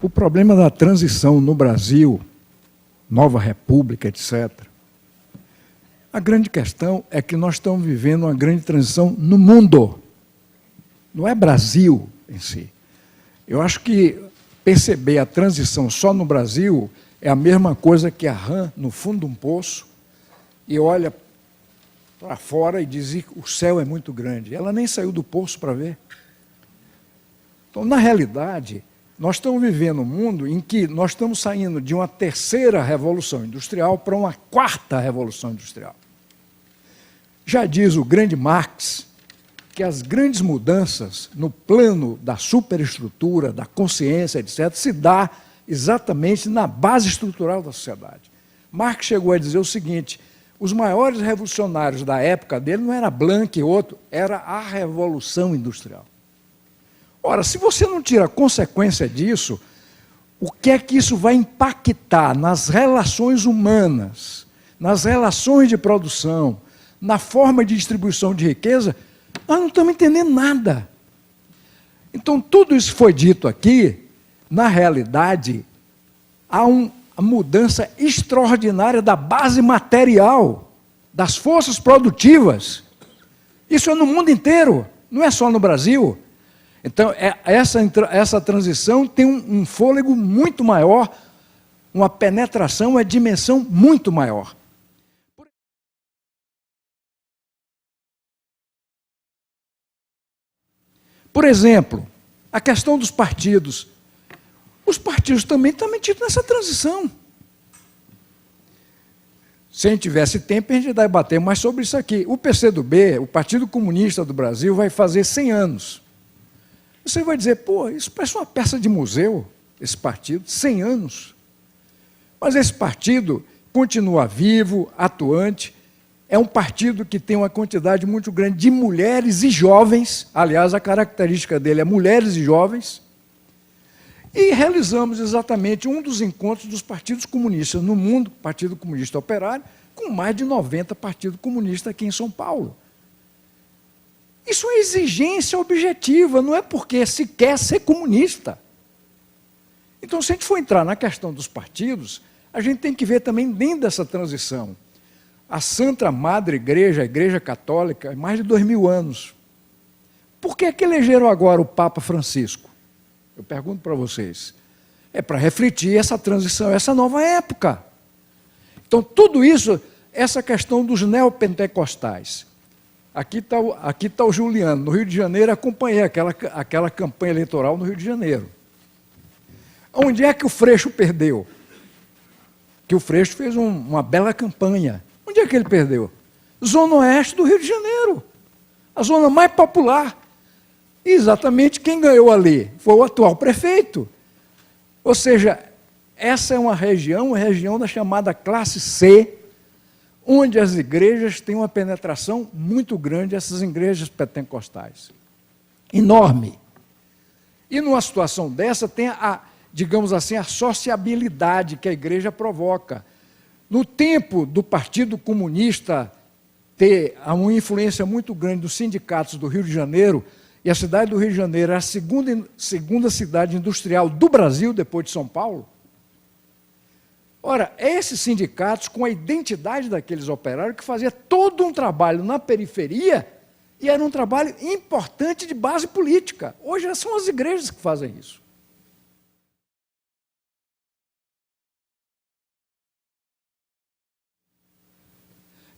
O problema da transição no Brasil, nova república, etc., a grande questão é que nós estamos vivendo uma grande transição no mundo. Não é Brasil em si. Eu acho que perceber a transição só no Brasil é a mesma coisa que a rã no fundo de um poço e olha para fora e diz que o céu é muito grande. Ela nem saiu do poço para ver. Então, na realidade, nós estamos vivendo um mundo em que nós estamos saindo de uma terceira revolução industrial para uma quarta revolução industrial. Já diz o grande Marx que as grandes mudanças no plano da superestrutura, da consciência, etc., se dá exatamente na base estrutural da sociedade. Marx chegou a dizer o seguinte: os maiores revolucionários da época dele não era Blanc e outro, era a Revolução Industrial. Ora, se você não tira consequência disso, o que é que isso vai impactar nas relações humanas, nas relações de produção, na forma de distribuição de riqueza? Nós não estamos entendendo nada. Então, tudo isso foi dito aqui, na realidade, há uma mudança extraordinária da base material, das forças produtivas. Isso é no mundo inteiro, não é só no Brasil. Então, essa transição tem um fôlego muito maior, uma penetração, uma dimensão muito maior. Por exemplo, a questão dos partidos. Os partidos também estão metidos nessa transição. Se a gente tivesse tempo, a gente ia debater mais sobre isso aqui. O PCdoB, o Partido Comunista do Brasil, vai fazer 100 anos. Você vai dizer, pô, isso parece uma peça de museu, esse partido, 100 anos. Mas esse partido continua vivo, atuante. É um partido que tem uma quantidade muito grande de mulheres e jovens. Aliás, a característica dele é mulheres e jovens. E realizamos exatamente um dos encontros dos partidos comunistas no mundo, Partido Comunista Operário, com mais de 90 partidos comunistas aqui em São Paulo. Isso é exigência objetiva, não é porque se quer ser comunista. Então, se a gente for entrar na questão dos partidos, a gente tem que ver também dentro dessa transição. A Santa Madre Igreja, a Igreja Católica, mais de 2000 anos. Por que elegeram agora o Papa Francisco? Eu pergunto para vocês. É para refletir essa transição, essa nova época. Então, tudo isso, essa questão dos neopentecostais. Aqui está o Juliano, no Rio de Janeiro, acompanhei aquela campanha eleitoral no Rio de Janeiro. Onde é que o Freixo perdeu? Que o Freixo fez uma bela campanha. Onde é que ele perdeu? Zona Oeste do Rio de Janeiro. A zona mais popular. E exatamente quem ganhou ali foi o atual prefeito. Ou seja, essa é uma região da chamada classe C, onde as igrejas têm uma penetração muito grande, essas igrejas pentecostais. Enorme. E numa situação dessa tem digamos assim, a sociabilidade que a igreja provoca. No tempo do Partido Comunista ter uma influência muito grande dos sindicatos do Rio de Janeiro, e a cidade do Rio de Janeiro era a segunda cidade industrial do Brasil, depois de São Paulo. Ora, esses sindicatos, com a identidade daqueles operários, que fazia todo um trabalho na periferia, e era um trabalho importante de base política. Hoje são as igrejas que fazem isso.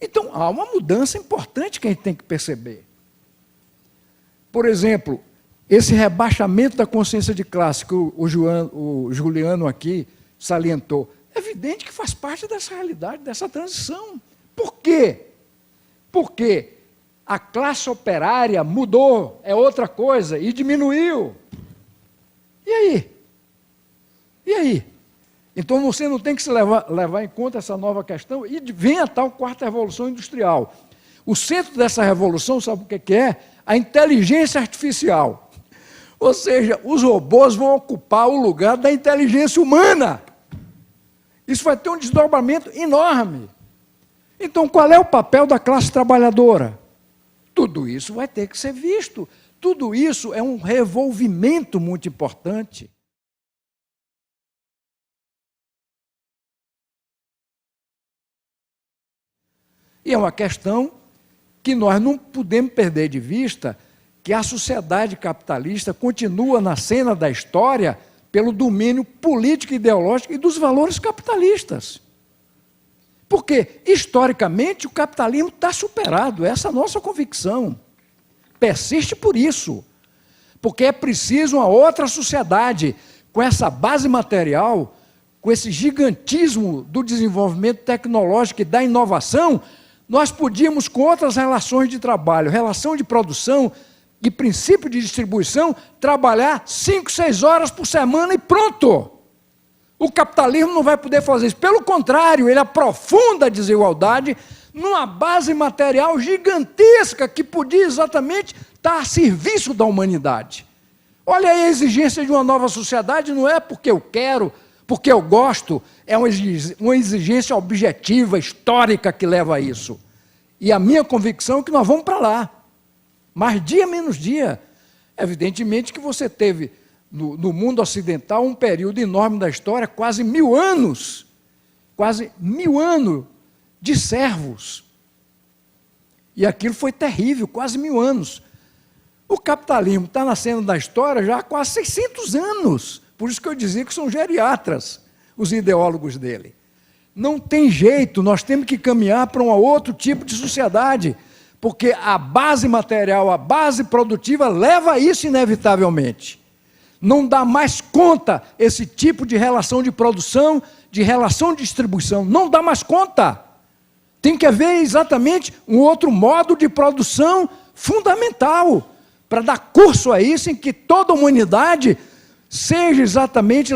Então, há uma mudança importante que a gente tem que perceber. Por exemplo, esse rebaixamento da consciência de classe que o Juliano aqui salientou, é evidente que faz parte dessa realidade, dessa transição. Por quê? Porque a classe operária mudou, é outra coisa, e diminuiu. E aí? E aí? Então, você não tem que se levar em conta essa nova questão e vem a tal quarta revolução industrial. O centro dessa revolução, sabe o que é? A inteligência artificial. Ou seja, os robôs vão ocupar o lugar da inteligência humana. Isso vai ter um desdobramento enorme. Então, qual é o papel da classe trabalhadora? Tudo isso vai ter que ser visto. Tudo isso é um revolvimento muito importante. E é uma questão que nós não podemos perder de vista, que a sociedade capitalista continua na cena da história pelo domínio político e ideológico e dos valores capitalistas. Porque, historicamente, o capitalismo está superado, essa é a nossa convicção. Persiste por isso. Porque é preciso uma outra sociedade, com essa base material, com esse gigantismo do desenvolvimento tecnológico e da inovação, nós podíamos, com outras relações de trabalho, relação de produção e princípio de distribuição, trabalhar 5, 6 horas por semana e pronto. O capitalismo não vai poder fazer isso. Pelo contrário, ele aprofunda a desigualdade numa base material gigantesca que podia exatamente estar a serviço da humanidade. Olha aí a exigência de uma nova sociedade, não é porque eu quero, porque eu gosto, é uma exigência objetiva, histórica que leva a isso. E a minha convicção é que nós vamos para lá. Mas dia menos dia, evidentemente que você teve no mundo ocidental um período enorme da história, quase 1000 anos de servos. E aquilo foi terrível, quase 1000 anos. O capitalismo está nascendo da história já há quase 600 anos. Por isso que eu dizia que são geriatras, os ideólogos dele. Não tem jeito, nós temos que caminhar para um outro tipo de sociedade, porque a base material, a base produtiva leva a isso inevitavelmente. Não dá mais conta esse tipo de relação de produção, de relação de distribuição, não dá mais conta. Tem que haver exatamente um outro modo de produção fundamental, para dar curso a isso, em que toda a humanidade seja exatamente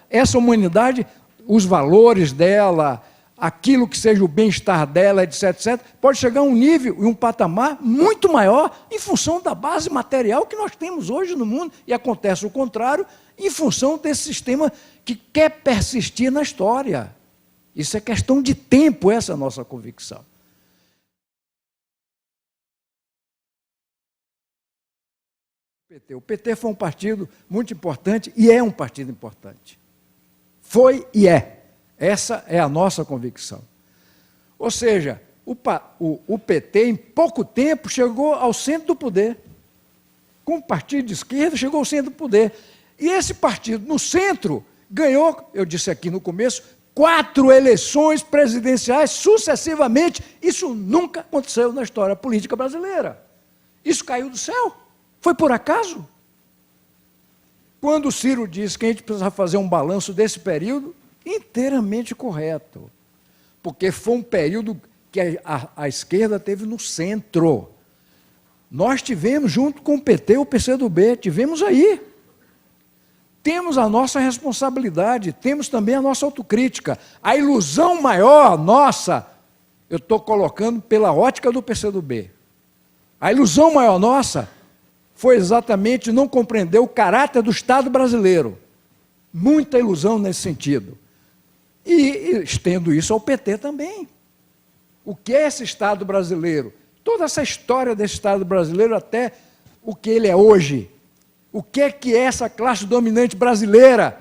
essa humanidade, os valores dela, aquilo que seja o bem-estar dela, etc, etc, pode chegar a um nível e um patamar muito maior em função da base material que nós temos hoje no mundo, e acontece o contrário, em função desse sistema que quer persistir na história. Isso é questão de tempo, essa é a nossa convicção. O PT foi um partido muito importante e é um partido importante. Foi e é. Essa é a nossa convicção. Ou seja, o PT, em pouco tempo, chegou ao centro do poder. Com o partido de esquerda, chegou ao centro do poder. E esse partido, no centro, ganhou, eu disse aqui no começo, 4 eleições presidenciais sucessivamente. Isso nunca aconteceu na história política brasileira. Isso caiu do céu. Foi por acaso? Quando o Ciro disse que a gente precisa fazer um balanço desse período, inteiramente correto. Porque foi um período que a esquerda teve no centro. Nós tivemos, junto com o PT, o PCdoB, tivemos aí. Temos a nossa responsabilidade, temos também a nossa autocrítica. A ilusão maior nossa, eu estou colocando pela ótica do PCdoB. A ilusão maior nossa foi exatamente não compreender o caráter do Estado brasileiro. Muita ilusão nesse sentido. E estendo isso ao PT também. O que é esse Estado brasileiro? Toda essa história desse Estado brasileiro até o que ele é hoje. O que é essa classe dominante brasileira?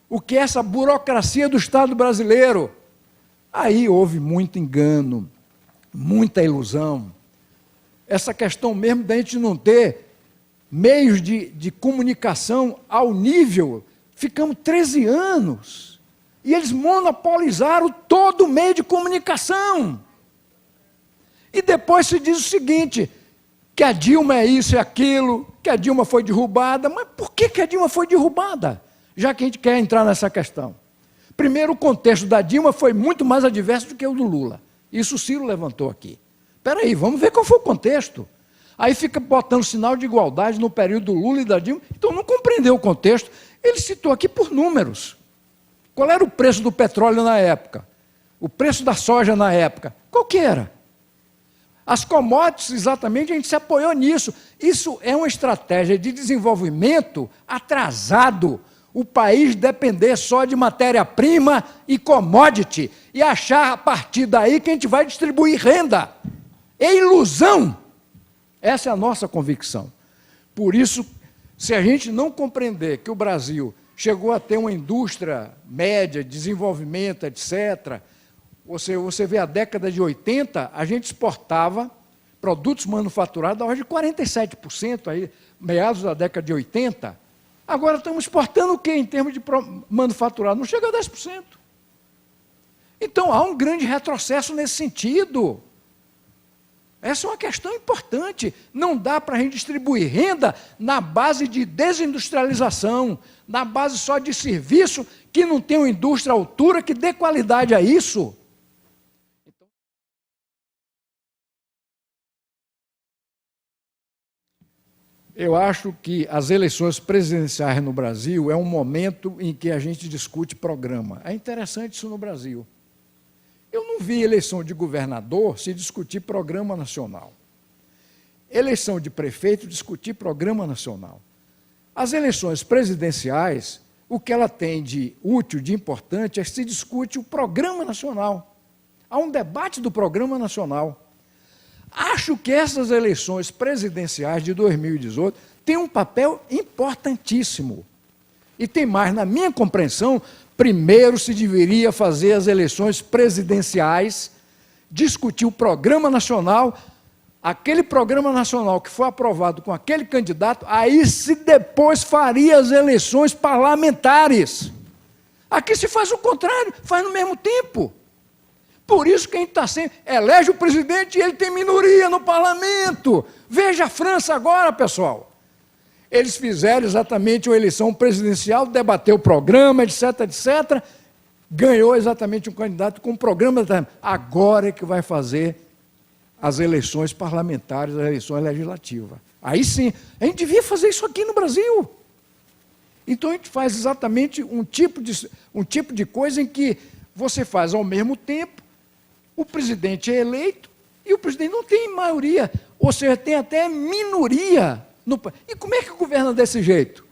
O que é essa burocracia do Estado brasileiro? Aí houve muito engano, muita ilusão. Essa questão mesmo da gente não ter meios de comunicação ao nível, ficamos 13 anos, e eles monopolizaram todo o meio de comunicação. E depois se diz o seguinte, que a Dilma é isso e aquilo, que a Dilma foi derrubada, mas por que a Dilma foi derrubada? Já que a gente quer entrar nessa questão. Primeiro, o contexto da Dilma foi muito mais adverso do que o do Lula. Isso o Ciro levantou aqui. Espera aí, vamos ver qual foi o contexto. Aí fica botando sinal de igualdade no período do Lula e da Dilma. Então não compreendeu o contexto. Ele citou aqui por números. Qual era o preço do petróleo na época? O preço da soja na época? Qual que era? As commodities, exatamente, a gente se apoiou nisso. Isso é uma estratégia de desenvolvimento atrasado. O país depender só de matéria-prima e commodity e achar a partir daí que a gente vai distribuir renda. É ilusão. Essa é a nossa convicção. Por isso, se a gente não compreender que o Brasil chegou a ter uma indústria média, desenvolvimento, etc., Você vê a década de 80, a gente exportava produtos manufaturados da ordem de 47%, aí, meados da década de 80. Agora estamos exportando o quê em termos de manufaturado? Não chega a 10%. Então há um grande retrocesso nesse sentido. Essa é uma questão importante. Não dá para a gente distribuir renda na base de desindustrialização, na base só de serviço, que não tem uma indústria à altura que dê qualidade a isso. Eu acho que as eleições presidenciais no Brasil é um momento em que a gente discute programa. É interessante isso no Brasil. Eu não vi eleição de governador se discutir programa nacional. Eleição de prefeito, discutir programa nacional. As eleições presidenciais, o que ela tem de útil, de importante, é que se discute o programa nacional. Há um debate do programa nacional. Acho que essas eleições presidenciais de 2018 têm um papel importantíssimo. E tem mais, na minha compreensão, primeiro se deveria fazer as eleições presidenciais, discutir o programa nacional, aquele programa nacional que foi aprovado com aquele candidato, aí se depois faria as eleições parlamentares. Aqui se faz o contrário, faz no mesmo tempo. Por isso que a gente está sempre, elege o presidente e ele tem minoria no parlamento. Veja a França agora, pessoal. Eles fizeram exatamente uma eleição presidencial, debateu o programa, etc., etc., ganhou exatamente um candidato com um programa. Agora é que vai fazer as eleições parlamentares, as eleições legislativas. Aí sim, a gente devia fazer isso aqui no Brasil. Então a gente faz exatamente um tipo de coisa em que você faz ao mesmo tempo, o presidente é eleito e o presidente não tem maioria, ou seja, tem até minoria. E como é que governa desse jeito?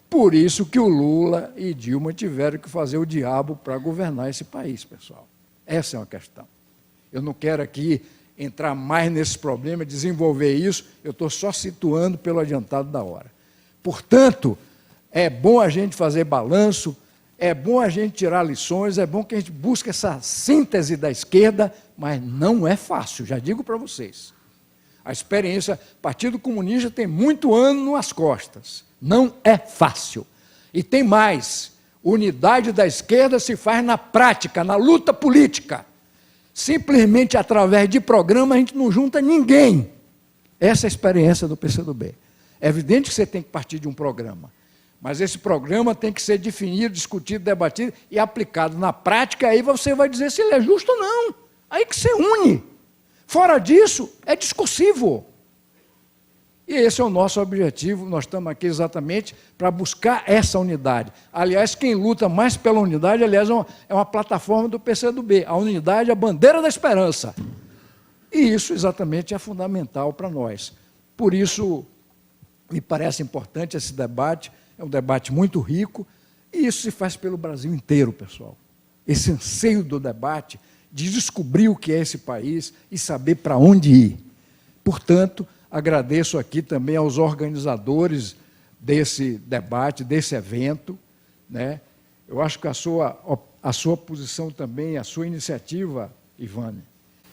Por isso que o Lula e Dilma tiveram que fazer o diabo para governar esse país, pessoal. Essa é uma questão. Eu não quero aqui entrar mais nesse problema, desenvolver isso, eu estou só situando pelo adiantado da hora. Portanto, é bom a gente fazer balanço, é bom a gente tirar lições, é bom que a gente busque essa síntese da esquerda, mas não é fácil, já digo para vocês. A experiência, Partido Comunista tem muito ano nas costas, não é fácil. E tem mais, unidade da esquerda se faz na prática, na luta política. Simplesmente através de programa a gente não junta ninguém. Essa é a experiência do PCdoB. É evidente que você tem que partir de um programa. Mas esse programa tem que ser definido, discutido, debatido e aplicado na prática, aí você vai dizer se ele é justo ou não. Aí que você une. Fora disso, é discursivo. E esse é o nosso objetivo, nós estamos aqui exatamente para buscar essa unidade. Aliás, quem luta mais pela unidade, aliás, é uma plataforma do PCdoB. A unidade é a bandeira da esperança. E isso exatamente é fundamental para nós. Por isso, me parece importante esse debate. É um debate muito rico, e isso se faz pelo Brasil inteiro, pessoal. Esse anseio do debate, de descobrir o que é esse país e saber para onde ir. Portanto, agradeço aqui também aos organizadores desse debate, desse evento, né? Eu acho que a sua posição também, a sua iniciativa, Ivane,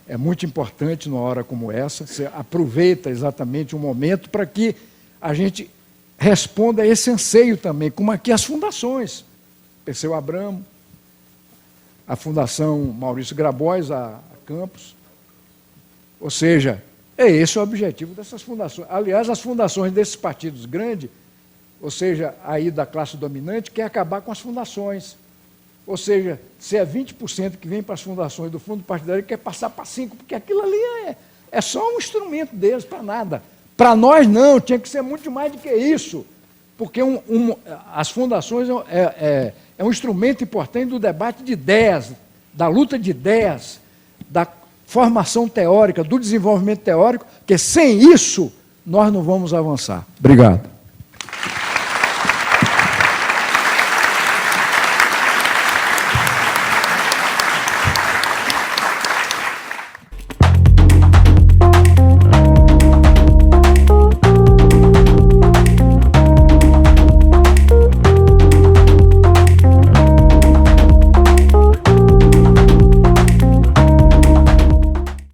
é muito importante numa hora como essa. Você aproveita exatamente um momento para que a gente responda a esse anseio também, como aqui as fundações, Perseu Abramo, a Fundação Maurício Grabois, a Campos. Ou seja, é esse o objetivo dessas fundações. Aliás, as fundações desses partidos grandes, ou seja, aí da classe dominante, quer acabar com as fundações. Ou seja, se é 20% que vem para as fundações do fundo partidário, quer passar para 5%, porque aquilo ali é só um instrumento deles, para nada. Para nós, não, tinha que ser muito mais do que isso, porque as fundações é um instrumento importante do debate de ideias, da luta de ideias, da formação teórica, do desenvolvimento teórico, que sem isso nós não vamos avançar. Obrigado.